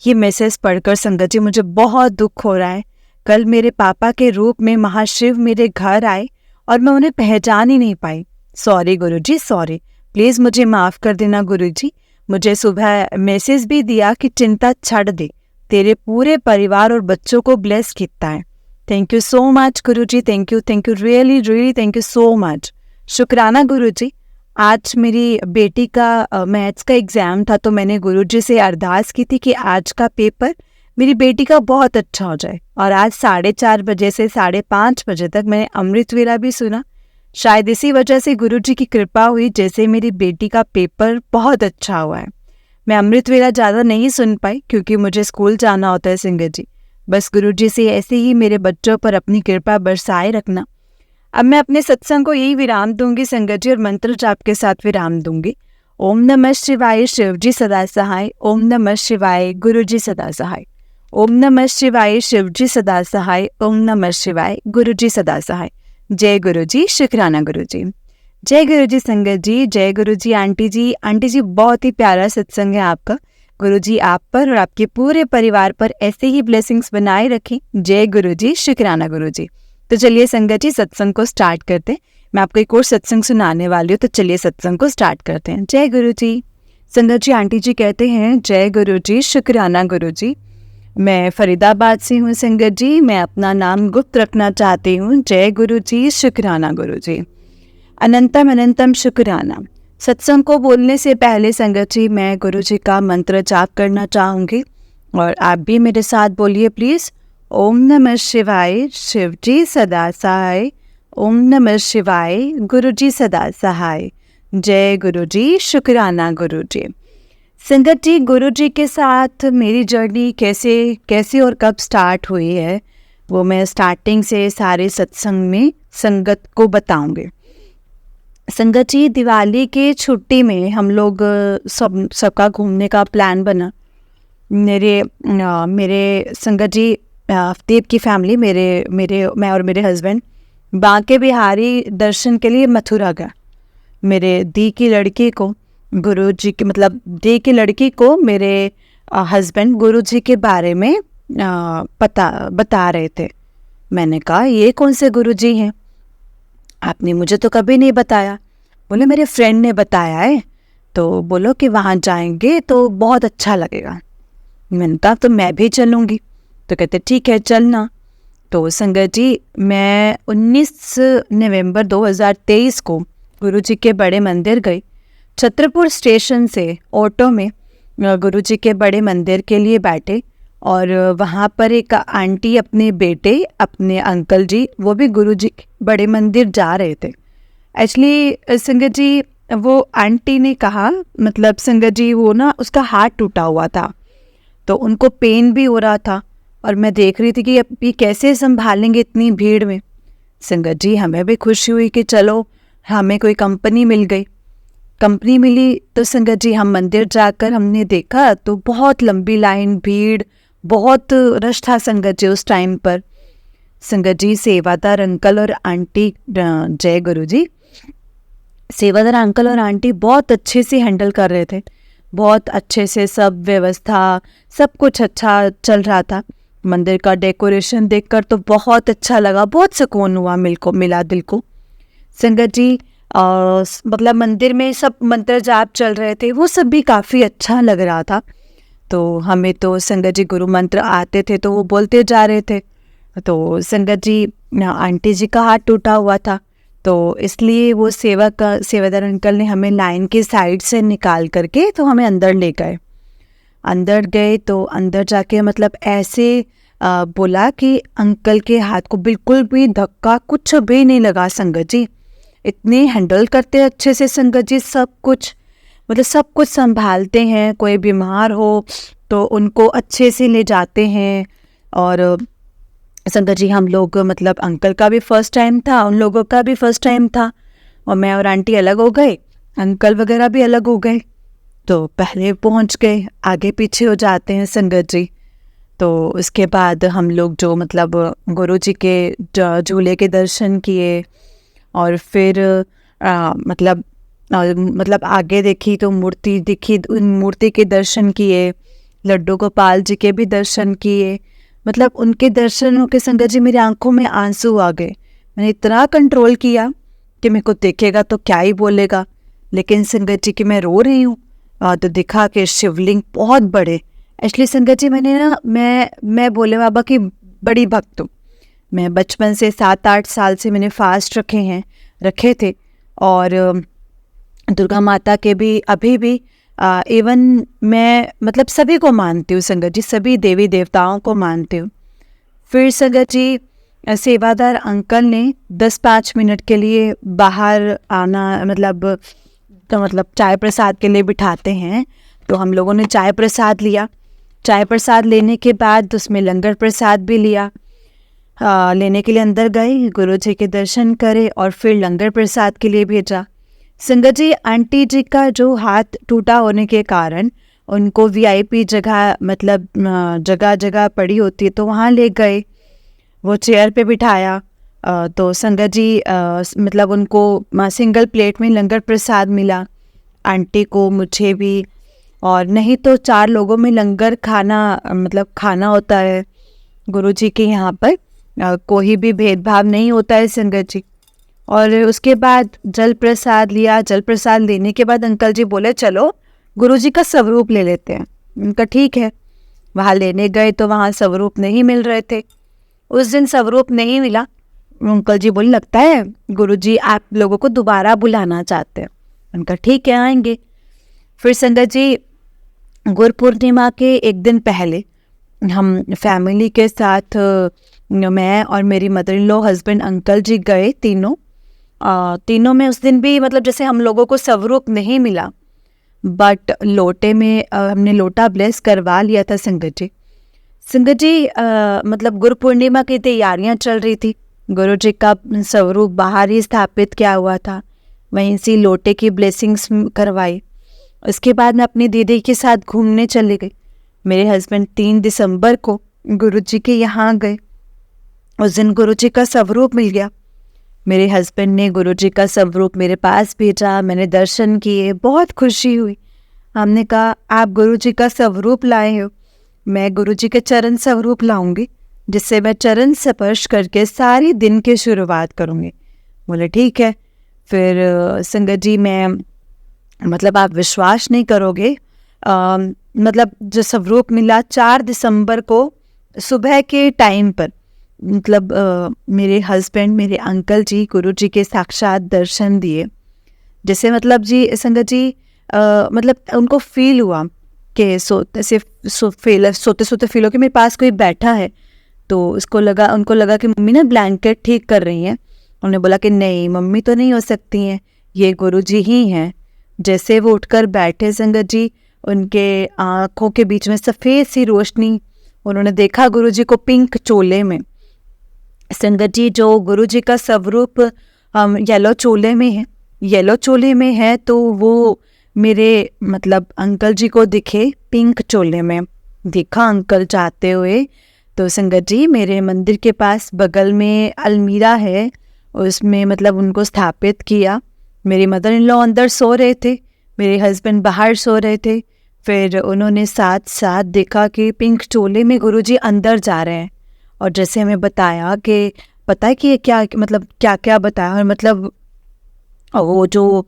ये मैसेज पढ़कर संगत जी मुझे बहुत दुख हो रहा है। कल मेरे पापा के रूप में महाशिव मेरे घर आए और मैं उन्हें पहचान ही नहीं पाई। Sorry Guru ji, sorry, please मुझे माफ़ कर देना गुरु जी। मुझे सुबह मैसेज भी दिया कि चिंता छड़ दे, तेरे पूरे परिवार और बच्चों को ब्लेस किया है। Thank you so much Guru ji, thank you, really thank you so much. शुक्राना गुरु जी। आज मेरी बेटी का मैथ्स का एग्ज़ाम था तो मैंने गुरु जी से अरदास की थी कि आज का पेपर मेरी बेटी का बहुत अच्छा हो जाए। और आज 4:30 बजे से 5:30 बजे तक मैंने अमृत वेला भी सुना। शायद इसी वजह से गुरु जी की कृपा हुई, जैसे मेरी बेटी का पेपर बहुत अच्छा हुआ है। मैं अमृत वेला ज़्यादा नहीं सुन पाई क्योंकि मुझे स्कूल जाना होता है संगत जी। बस गुरु जी से ऐसे ही मेरे बच्चों पर अपनी कृपा बरसाए रखना। अब मैं अपने सत्संग को यही विराम दूंगी संगत जी, और मंत्र जाप के साथ विराम दूंगी। ओम नमः शिवाय, शिव जी सदा सहाय। ओम नमः शिवाय, गुरु जी सदा सहाय। ओम नमः शिवाय, शिव जी सदा सहाय। ओम नमः शिवाय, गुरु जी सदा सहाय। जय गुरु जी, शुक्राना गुरु जी। जय गुरु जी संगत जी, जय गुरु जी आंटी जी। आंटी जी बहुत ही प्यारा सत्संग है आपका। गुरु जी आप पर और आपके पूरे परिवार पर ऐसे ही ब्लेसिंग्स बनाए रखें। जय गुरु जी, शुक्राना गुरु जी। तो चलिए संगत जी सत्संग को स्टार्ट करते हैं। मैं आपको एक और सत्संग सुनाने वाली हूँ, तो चलिए सत्संग को स्टार्ट करते हैं। जय गुरु जी। संगत जी, आंटी जी कहते हैं जय गुरु जी, शुक्राना गुरु जी। मैं फरीदाबाद से हूँ संगत जी, मैं अपना नाम गुप्त रखना चाहती हूँ। जय गुरु जी, शुक्राना गुरु जी। अनंतम अनंतम शुक्राना। सत्संग को बोलने से पहले संगत जी मैं गुरु जी का मंत्र जाप करना चाहूँगी और आप भी मेरे साथ बोलिए प्लीज़। ओम नमः शिवाय, शिव जी सदा सहाय। ओम नमः शिवाय, गुरु जी सदा सहाय। जय गुरु जी, शुक्राना गुरु जी। संगत जी, गुरु जी के साथ मेरी जर्नी कैसे और कब स्टार्ट हुई है वो मैं स्टार्टिंग से सारे सत्संग में संगत को बताऊंगी। संगत जी, दिवाली के छुट्टी में हम लोग सबका घूमने का प्लान बना। मेरे संगत जी, अवधेव की फैमिली, मैं और मेरे हस्बैंड बांके बिहारी दर्शन के लिए मथुरा गए। मेरे दी की लड़की को गुरु जी के दी की लड़की को मेरे हस्बैंड गुरु जी के बारे में बता रहे थे। मैंने कहा ये कौन से गुरु जी हैं, आपने मुझे तो कभी नहीं बताया। बोले मेरे फ्रेंड ने बताया है, तो बोलो कि वहाँ जाएंगे तो बहुत अच्छा लगेगा। मैंने कहा तो मैं भी चलूँगी। तो कहते ठीक है चलना। तो संगत जी, मैं 19 नवंबर 2023 को गुरु जी के बड़े मंदिर गई। छतरपुर स्टेशन से ऑटो में गुरु जी के बड़े मंदिर के लिए बैठे और वहाँ पर एक आंटी अपने बेटे, अपने अंकल जी, वो भी गुरु जी के बड़े मंदिर जा रहे थे। एक्चुअली संगत जी, वो आंटी ने कहा, संगत जी वो ना उसका हाथ टूटा हुआ था, तो उनको पेन भी हो रहा था और मैं देख रही थी कि अब ये कैसे संभालेंगे इतनी भीड़ में। संगत जी, हमें भी खुशी हुई कि चलो हमें कोई कंपनी मिली। तो संगत जी, हम मंदिर जाकर हमने देखा तो बहुत लंबी लाइन, भीड़, बहुत रश था संगत जी उस टाइम पर। संगत जी, सेवादार अंकल और आंटी, जय गुरु जी, सेवादार अंकल और आंटी बहुत अच्छे से हैंडल कर रहे थे, बहुत अच्छे से सब व्यवस्था, सब कुछ अच्छा चल रहा था। मंदिर का डेकोरेशन देखकर तो बहुत अच्छा लगा, बहुत सुकून हुआ मिला दिल को। संगत जी, मंदिर में सब मंत्र जाप चल रहे थे, वो सब भी काफ़ी अच्छा लग रहा था। तो हमें तो संगत जी गुरु मंत्र आते थे तो वो बोलते जा रहे थे। तो संगत जी, आंटी जी का हाथ टूटा हुआ था, तो इसलिए वो सेवादार अंकल ने हमें लाइन की साइड से निकाल करके तो हमें अंदर ले गए। अंदर गए तो अंदर जाके ऐसे बोला कि अंकल के हाथ को बिल्कुल भी धक्का कुछ भी नहीं लगा। संगत जी, इतने हैंडल करते अच्छे से संगत जी, सब कुछ संभालते हैं। कोई बीमार हो तो उनको अच्छे से ले जाते हैं। और संगत जी, हम लोग अंकल का भी फर्स्ट टाइम था, उन लोगों का भी फर्स्ट टाइम था, और मैं और आंटी अलग हो गए, अंकल वगैरह भी अलग हो गए। तो पहले पहुंच गए, आगे पीछे हो जाते हैं संगत जी। तो उसके बाद हम लोग जो गुरु जी के झूले के दर्शन किए और फिर आगे देखी तो मूर्ति दिखी, उन मूर्ति के दर्शन किए, लड्डू गोपाल जी के भी दर्शन किए। उनके दर्शनों के संगत जी मेरी आंखों में आंसू आ गए। मैंने इतना कंट्रोल किया कि मेरे को देखेगा तो क्या ही बोलेगा, लेकिन संगत जी कि मैं रो रही हूँ। तो दिखा कि शिवलिंग बहुत बड़े। एक्चुअली संगत जी, मैं भोले बाबा की बड़ी भक्त हूँ। मैं बचपन से 7-8 साल से मैंने फास्ट रखे थे, और दुर्गा माता के भी अभी भी इवन मैं सभी को मानती हूँ संगत जी, सभी देवी देवताओं को मानती हूँ। फिर संगत जी, सेवादार अंकल ने 10-5 मिनट के लिए बाहर आना, चाय प्रसाद के लिए बिठाते हैं, तो हम लोगों ने चाय प्रसाद लिया। चाय प्रसाद लेने के बाद उसमें लंगर प्रसाद भी लिया। लेने के लिए अंदर गए, गुरु जी के दर्शन करे और फिर लंगर प्रसाद के लिए भेजा। संगत जी, आंटी जी का जो हाथ टूटा होने के कारण उनको वीआईपी जगह जगह पड़ी होती है, तो वहाँ ले गए, वो चेयर पे बिठाया। तो संगत जी, उनको सिंगल प्लेट में लंगर प्रसाद मिला, आंटी को, मुझे भी, और नहीं तो 4 लोगों में लंगर खाना होता है गुरुजी के यहाँ पर। कोई भी भेदभाव नहीं होता है संगत जी। और उसके बाद जल प्रसाद लिया। जल प्रसाद लेने के बाद अंकल जी बोले चलो गुरुजी का स्वरूप ले लेते हैं। उनका ठीक है। वहाँ लेने गए तो वहाँ स्वरूप नहीं मिल रहे थे। उस दिन स्वरूप नहीं मिला। अंकल जी बोले लगता है गुरुजी आप लोगों को दोबारा बुलाना चाहते हैं। उनका ठीक है आएंगे। फिर संगत जी गुरु पूर्णिमा के एक दिन पहले हम फैमिली के साथ मैं और मेरी mother in law, husband, uncle ji गए तीनों में उस दिन भी मतलब जैसे हम लोगों को स्वरूप नहीं मिला, बट लोटे में हमने लोटा ब्लेस करवा लिया था संगत जी। मतलब गुरु पूर्णिमा की तैयारियां चल रही थी। गुरु जी का स्वरूप बाहर ही स्थापित किया हुआ था, वहीं से लोटे की ब्लेसिंग्स करवाई। उसके बाद मैं अपनी दीदी के साथ घूमने चली गई। मेरे हस्बैंड 3 दिसंबर को गुरु जी के यहाँ गए। उस दिन गुरु जी का स्वरूप मिल गया। मेरे हस्बैंड ने गुरु जी का स्वरूप मेरे पास भेजा, मैंने दर्शन किए, बहुत खुशी हुई। हमने कहा आप गुरु जी का स्वरूप लाए हो, मैं गुरु जी के चरण स्वरूप लाऊंगी, जिससे मैं चरण स्पर्श करके सारी दिन की शुरुआत करूंगी। बोले ठीक है। फिर संगत जी मैं मतलब आप विश्वास नहीं करोगे, मतलब जो स्वरूप मिला 4 दिसंबर को सुबह के टाइम पर, मतलब मेरे हस्बैंड, मेरे अंकल जी गुरु जी के साक्षात दर्शन दिए। जैसे मतलब जी संगत जी मतलब उनको फील हुआ कि सोते सोते फील हो कि मेरे पास कोई बैठा है। तो उनको लगा कि मम्मी ना ब्लैंकेट ठीक कर रही हैं। उन्होंने बोला कि नहीं मम्मी तो नहीं हो सकती हैं, ये गुरु जी ही हैं। जैसे वो उठकर बैठे संगत जी, उनके आँखों के बीच में सफ़ेद सी रोशनी, उन्होंने देखा गुरु जी को पिंक चोले में। संगत जी जो गुरु जी का स्वरूप येलो चोले में है, तो वो मेरे मतलब अंकल जी को दिखे पिंक चोले में। देखा अंकल जाते हुए, तो संगत जी मेरे मंदिर के पास बगल में अलमीरा है, उसमें मतलब उनको स्थापित किया। मेरी मदर इन लॉ अंदर सो रहे थे, मेरे हस्बैंड बाहर सो रहे थे। फिर उन्होंने साथ साथ देखा कि पिंक चोले में गुरुजी अंदर जा रहे हैं। और जैसे हमें बताया कि पता है कि ये क्या मतलब क्या बताया, और मतलब वो जो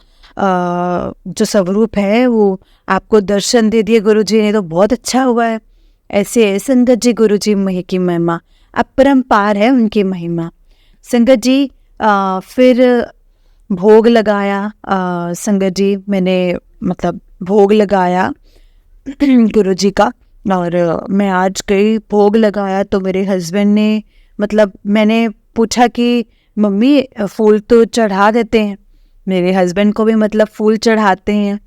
स्वरूप है वो आपको दर्शन दे दिए गुरुजी ने, तो बहुत अच्छा हुआ है। ऐसे संगत जी गुरुजी की महिमा अपरंपार है, उनकी महिमा। संगत जी फिर भोग लगाया। संगत जी मैंने मतलब भोग लगाया गुरुजी का, और मैं आज गई भोग लगाया। तो मेरे हस्बैंड ने मतलब मैंने पूछा कि मम्मी फूल तो चढ़ा देते हैं, मेरे हस्बैंड को भी मतलब फूल चढ़ाते हैं,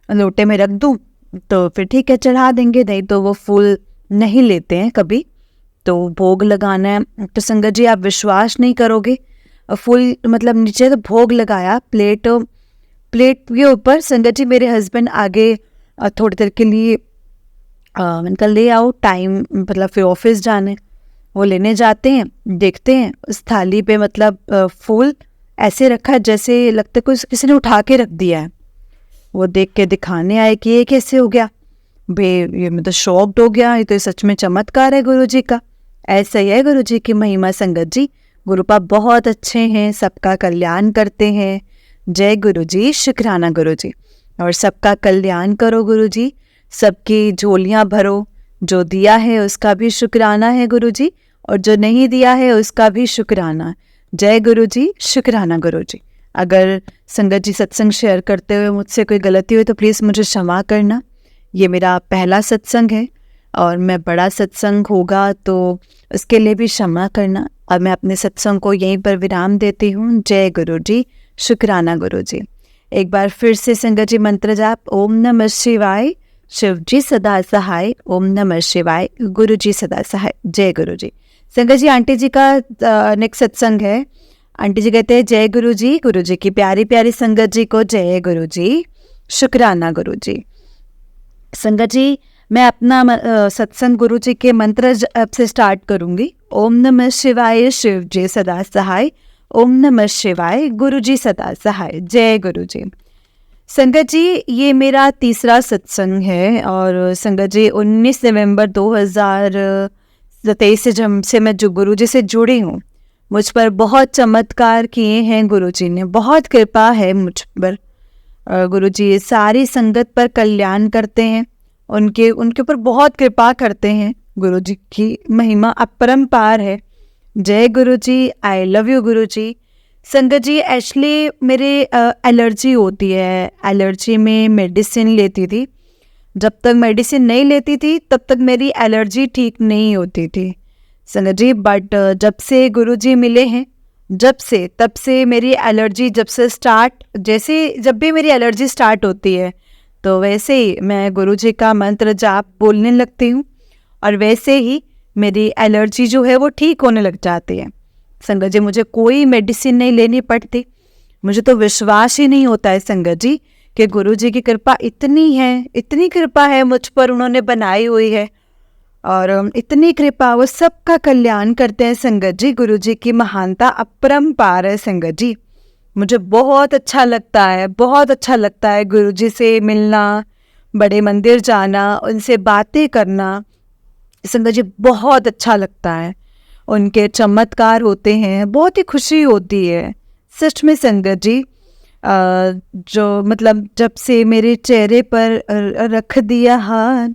लोटे में रख दूं? तो फिर ठीक है चढ़ा देंगे, नहीं तो वो फूल नहीं लेते हैं कभी। तो भोग लगाना है। तो संगत जी आप विश्वास नहीं करोगे, फूल मतलब नीचे तो भोग लगाया, प्लेट के ऊपर। संगत जी मेरे हस्बैंड आगे थोड़ी देर के लिए मैंने ले आओ, टाइम मतलब फिर ऑफिस जाने, वो लेने जाते हैं, देखते हैं उस थाली पे मतलब फूल ऐसे रखा है जैसे लगता है किसी ने उठा के रख दिया है। वो देख के दिखाने आए कि ये कैसे हो गया बे, ये मैं तो शॉक्ड हो गया, ये तो सच में चमत्कार है गुरुजी का। ऐसा ही है गुरुजी की महिमा। संगत जी गुरुपा बहुत अच्छे हैं, सबका कल्याण करते हैं। जय गुरुजी, शुक्राना गुरुजी। और सबका कल्याण करो गुरुजी, सबकी झोलियां भरो। जो दिया है उसका भी शुक्राना है गुरुजी, और जो नहीं दिया है उसका भी शुक्राना। जय गुरुजी, शुक्राना गुरुजी। अगर संगत जी सत्संग शेयर करते हुए मुझसे कोई गलती हुई तो प्लीज़ मुझे क्षमा करना। ये मेरा पहला सत्संग है, और मैं बड़ा सत्संग होगा तो उसके लिए भी क्षमा करना। और मैं अपने सत्संग को यहीं पर विराम देती हूँ। जय गुरुजी, शुक्राना गुरुजी। एक बार फिर से संगत जी मंत्र जाप। ओम नमः शिवाय, शिव जी सदा सहाय। ओम नमः शिवाय, गुरु जी सदा सहाय। जय गुरु जी। संगत जी आंटी जी का नेक्स्ट सत्संग है। आंटी जी कहते हैं जय गुरु जी की प्यारी प्यारी संगत जी को जय गुरु जी, शुक्राना गुरु जी। संगत जी मैं अपना सत्संग गुरु जी के मंत्र जप से स्टार्ट करूंगी। ओम नमः शिवाय, शिव जी सदा सहाय। ओम नमः शिवाय, गुरु जी सदा सहाय। जय गुरु जी। संगत जी ये मेरा तीसरा सत्संग है, और संगत जी 19 नवंबर 2023 से मैं जो गुरु जी से जुड़ी हूँ, मुझ पर बहुत चमत्कार किए हैं गुरु जी ने, बहुत कृपा है मुझ पर। गुरु जी सारी संगत पर कल्याण करते हैं, उनके ऊपर बहुत कृपा करते हैं। गुरु जी की महिमा अपरंपार है। जय गुरु जी, आई लव यू गुरु जी। संगत जी एक्चुअली मेरे एलर्जी होती है, एलर्जी में मेडिसिन लेती थी। जब तक मेडिसिन नहीं लेती थी तब तक मेरी एलर्जी ठीक नहीं होती थी संगत जी। बट जब से गुरुजी मिले हैं, तब से मेरी एलर्जी जैसे जब भी मेरी एलर्जी स्टार्ट होती है तो वैसे ही मैं गुरुजी का मंत्र जाप बोलने लगती हूँ और वैसे ही मेरी एलर्जी जो है वो ठीक होने लग जाती है संगत जी। मुझे कोई मेडिसिन नहीं लेनी पड़ती। मुझे तो विश्वास ही नहीं होता है संगत जी कि गुरुजी की कृपा इतनी कृपा है मुझ पर उन्होंने बनाई हुई है, और इतनी कृपा, वो सबका कल्याण करते हैं संगत जी। गुरुजी की महानता अपरंपार है संगत जी। मुझे बहुत अच्छा लगता है गुरुजी से मिलना, बड़े मंदिर जाना, उनसे बातें करना संगत जी, बहुत अच्छा लगता है। उनके चमत्कार होते हैं, बहुत ही खुशी होती है सच में संगत जी। जो मतलब जब से मेरे चेहरे पर रख दिया हाथ,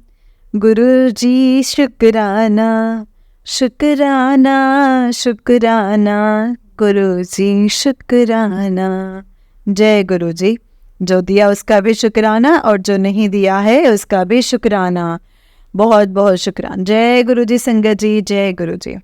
गुरुजी शुक्राना शुक्राना शुक्राना, गुरुजी शुक्राना। जय गुरुजी। जो दिया उसका भी शुक्राना और जो नहीं दिया है उसका भी शुक्राना। बहुत बहुत शुक्राना। जय गुरुजी संगत जी, जय गुरुजी।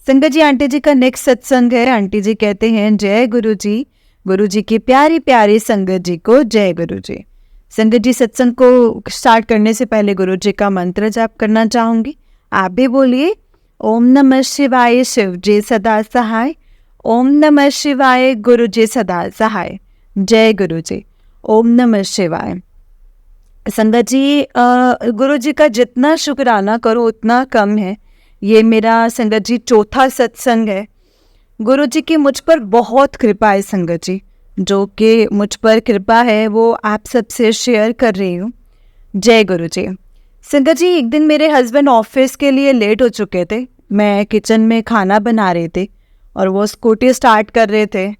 संगत जी आंटी जी का नेक्स्ट सत्संग है। आंटी जी कहते हैं जय गुरुजी, गुरुजी की प्यारी प्यारी संगत जी को जय गुरुजी। संगत जी सत्संग को स्टार्ट करने से पहले गुरुजी का मंत्र जाप करना चाहूंगी। आप भी बोलिए। ओम नमः शिवाय, शिव जी सदा सहाय। ओम नमः शिवाय, गुरु जी सदा सहाय। जय गुरुजी। ओम नमः शिवाय। संगत जी गुरुजी का जितना शुक्राना करो उतना कम है। ये मेरा संगत जी चौथा सत्संग है। गुरुजी की मुझ पर बहुत कृपा है संगत जी। जो कि मुझ पर कृपा है वो आप सबसे शेयर कर रही हूँ। जय गुरुजी। संगत जी एक दिन मेरे हस्बैंड ऑफिस के लिए लेट हो चुके थे। मैं किचन में खाना बना रही थी और वो स्कूटी स्टार्ट कर रहे थे,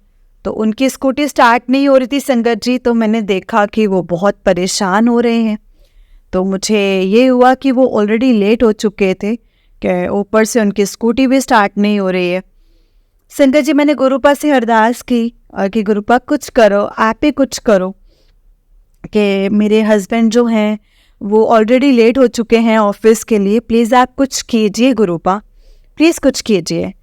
तो उनकी स्कूटी स्टार्ट नहीं हो रही थी संगत जी। तो मैंने देखा कि वो बहुत परेशान हो रहे हैं। तो मुझे ये हुआ कि वो ऑलरेडी लेट हो चुके थे, कि ऊपर से उनकी स्कूटी भी स्टार्ट नहीं हो रही है। संगत जी मैंने गुरुपा से अरदास की और कि गुरुपा कुछ करो, आप ही कुछ करो, कि मेरे हस्बैंड जो हैं वो ऑलरेडी लेट हो चुके हैं ऑफिस के लिए, प्लीज़ आप कुछ कीजिए गुरुपा, प्लीज़ कुछ कीजिए।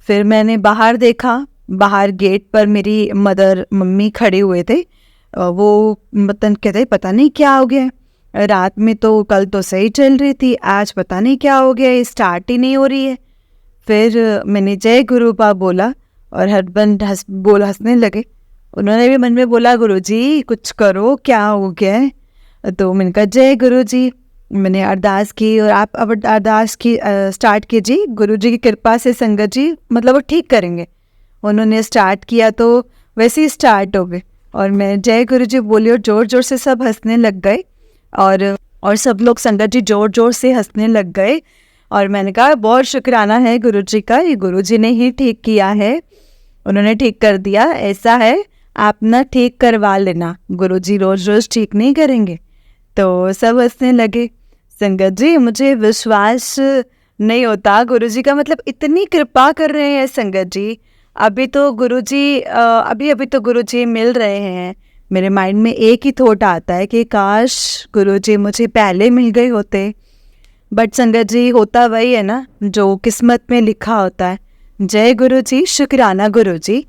फिर मैंने बाहर देखा, बाहर गेट पर मेरी मम्मी खड़े हुए थे। वो मतलब कहते पता नहीं क्या हो गया, रात में तो कल तो सही चल रही थी, आज पता नहीं क्या हो गया, स्टार्ट ही नहीं हो रही है। फिर मैंने जय गुरुपा बोला और हस्बैंड हंसने लगे। उन्होंने भी मन में बोला गुरुजी कुछ करो, क्या हो गया है। तो मैंने कहा जय गुरुजी। मैंने अरदास की और आप अब अरदास की स्टार्ट कीजिए, गुरुजी की कृपा से संगत जी मतलब वो ठीक करेंगे। उन्होंने स्टार्ट किया तो वैसे ही स्टार्ट हो गए और मैं जय गुरुजी बोली और ज़ोर ज़ोर से सब हंसने लग गए और सब लोग संगत जी ज़ोर ज़ोर से हंसने लग गए। और मैंने कहा बहुत शुक्राना है गुरुजी का, ये गुरुजी ने ही ठीक किया है, उन्होंने ठीक कर दिया। ऐसा है आप ना ठीक करवा लेना, गुरुजी रोज़ रोज़ ठीक नहीं करेंगे। तो सब हंसने लगे। संगत जी मुझे विश्वास नहीं होता, गुरुजी का मतलब इतनी कृपा कर रहे हैं संगत जी। अभी तो गुरुजी मिल रहे हैं। मेरे माइंड में एक ही थॉट आता है कि काश गुरुजी मुझे पहले मिल गए होते। बट संगत जी होता वही है ना जो किस्मत में लिखा होता है। जय गुरुजी, शुक्राना गुरुजी।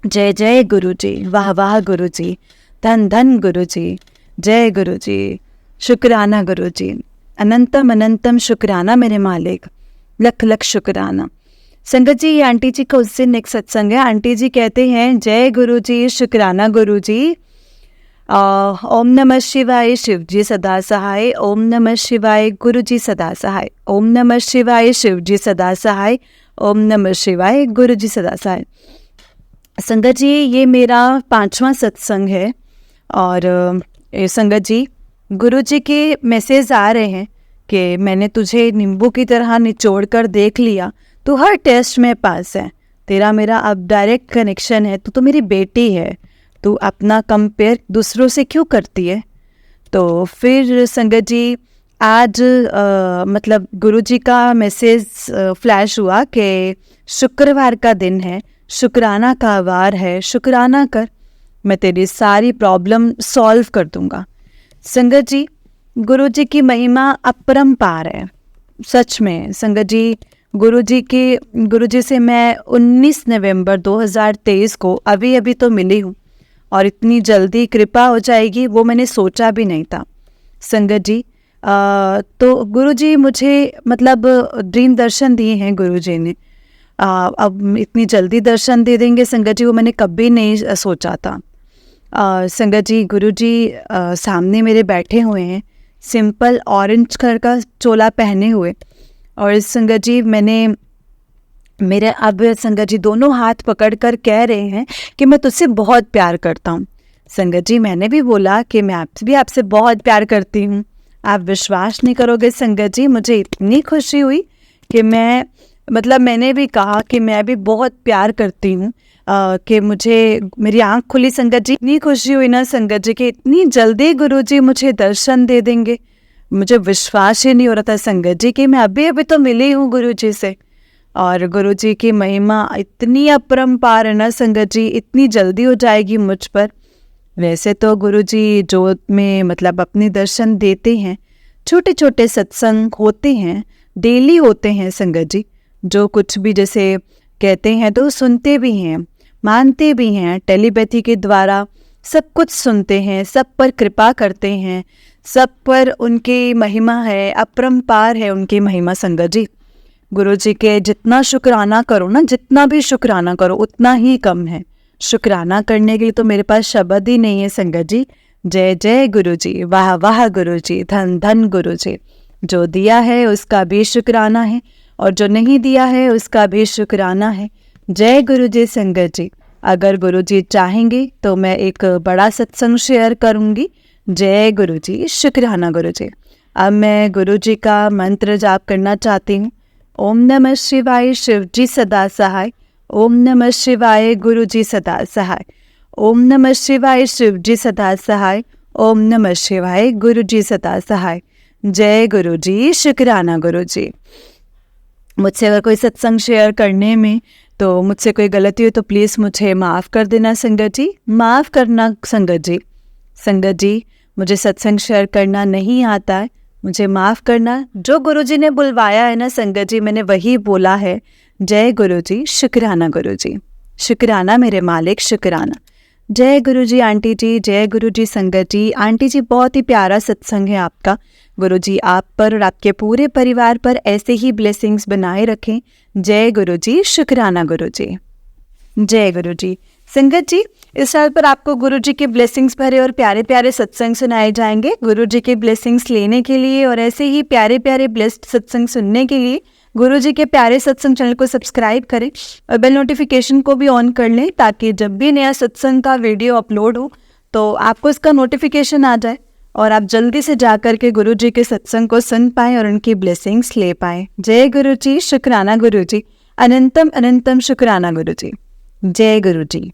जय जय गुरुजी, वाह वाह गुरुजी, धन धन गुरुजी। जय गुरुजी, शुक्राना गुरुजी, अनंतम अनंतम शुक्राना मेरे मालिक, लख लख शुक्राना। संगत जी ये आंटी जी का उससे नेक्स्ट सत्संग है। आंटी जी कहते हैं जय गुरुजी, शुक्राना गुरुजी। ओम नमः शिवाय, शिव जी सदा सहाय। ओम नमः शिवाय, गुरु जी सदा सहाय। ओम नमः शिवाय, शिव जी सदा सहाय। ओम नमः शिवाय, गुरु जी सदा सहाय। संगत जी ये मेरा 5वां सत्संग है और संगत जी गुरु जी के मैसेज आ रहे हैं कि मैंने तुझे नींबू की तरह निचोड़ कर देख लिया, तू हर टेस्ट में पास है, तेरा मेरा अब डायरेक्ट कनेक्शन है, तू तो मेरी बेटी है, तू अपना कंपेयर दूसरों से क्यों करती है। तो फिर संगत जी आज मतलब गुरुजी का मैसेज फ्लैश हुआ कि शुक्रवार का दिन है, शुक्राना का वार है, शुक्राना कर, मैं तेरी सारी प्रॉब्लम सॉल्व कर दूंगा। संगत जी, गुरु जी की महिमा अपरंपार है। सच में संगत जी, गुरु जी से मैं 19 नवंबर 2023 को अभी तो मिली हूँ, और इतनी जल्दी कृपा हो जाएगी वो मैंने सोचा भी नहीं था। संगत जी, तो गुरु जी मुझे मतलब ड्रीम दर्शन दिए हैं गुरु जी ने। अब इतनी जल्दी दर्शन दे देंगे संगत जी, वो मैंने कभी नहीं सोचा था। संगत जी, गुरु जी सामने मेरे बैठे हुए हैं, सिंपल ऑरेंज कलर का चोला पहने हुए, और संगत जी मेरे अब संगत जी दोनों हाथ पकड़कर कह रहे हैं कि मैं तुझसे बहुत प्यार करता हूँ। संगत जी, मैंने भी बोला कि मैं आपसे बहुत प्यार करती हूँ। आप विश्वास नहीं करोगे संगत जी, मुझे इतनी खुशी हुई कि मैंने भी कहा कि मैं भी बहुत प्यार करती हूँ, कि मेरी आँख खुली संगत जी। इतनी खुशी हुई ना संगत जी कि इतनी जल्दी गुरुजी मुझे दर्शन दे देंगे। मुझे विश्वास ही नहीं हो रहा था संगत जी कि मैं अभी तो मिली हूँ गुरुजी से, और गुरुजी की महिमा इतनी अपरंपार है ना संगत जी, इतनी जल्दी हो जाएगी मुझ पर। वैसे तो गुरुजी जोत में अपने दर्शन देते हैं, छोटे छोटे सत्संग होते हैं, डेली होते हैं संगत जी। जो कुछ भी जैसे कहते हैं तो सुनते भी हैं, मानते भी हैं, टेलीपैथी के द्वारा सब कुछ सुनते हैं, सब पर कृपा करते हैं, सब पर उनकी महिमा है, अपरंपार है उनकी महिमा संगत जी। गुरु जी के जितना शुक्राना करो ना, जितना भी शुक्राना करो उतना ही कम है। शुक्राना करने के लिए तो मेरे पास शब्द ही नहीं है संगत जी। जय जय गुरु जी, वाह वाह गुरु जी, धन धन गुरु जी। जो दिया है उसका भी शुक्राना है, और जो नहीं दिया है उसका भी शुक्राना है। जय गुरु जी संगत जी। अगर गुरु जी चाहेंगे तो मैं एक बड़ा सत्संग शेयर करूंगी। जय गुरु जी, शुक्राना गुरु जी। अब मैं गुरु जी का मंत्र जाप करना चाहती हूँ। ओम नमः शिवाय, शिव जी सदा सहाय। ओम नमः शिवाय, गुरु जी सदा सहाय। ओम नमः शिवाय, शिव जी सदा सहाय। ओम नमः शिवाय, गुरु जी सदा सहाय। जय गुरु जी, शुक्राना गुरु जी। मुझसे अगर कोई सत्संग शेयर करने में तो मुझसे कोई गलती हो तो प्लीज़ मुझे माफ़ कर देना संगत जी, माफ़ करना संगत जी। संगत जी, मुझे सत्संग शेयर करना नहीं आता है, मुझे माफ़ करना। जो गुरुजी ने बुलवाया है ना संगत जी, मैंने वही बोला है। जय गुरु जी, शुक्राना गुरु जी, शुक्राना मेरे मालिक, शुक्राना। जय गुरु जी आंटी जी, जय गुरु जी संगत जी। आंटी जी, बहुत ही प्यारा सत्संग है आपका। गुरु जी आप पर और आपके पूरे परिवार पर ऐसे ही ब्लेसिंग्स बनाए रखें। जय गुरु जी, शुक्राना गुरु जी। जय गुरु जी। संगत जी, इस साल पर आपको गुरु जी के ब्लेसिंग्स भरे और प्यारे प्यारे सत्संग सुनाए जाएंगे। गुरु जी के ब्लेसिंग्स लेने के लिए और ऐसे ही प्यारे प्यारे ब्लेस्ड सत्संग सुनने के लिए गुरु जी के प्यारे सत्संग चैनल को सब्सक्राइब करें और बेल नोटिफिकेशन को भी ऑन कर लें, ताकि जब भी नया सत्संग का वीडियो अपलोड हो तो आपको इसका नोटिफिकेशन आ जाए और आप जल्दी से जाकर के गुरु जी के सत्संग को सुन पाएं और उनकी ब्लेसिंग्स ले पाएं। जय गुरु जी, शुक्राना गुरु जी, अनंतम अनंतम शुक्राना गुरु जी। जय गुरु जी।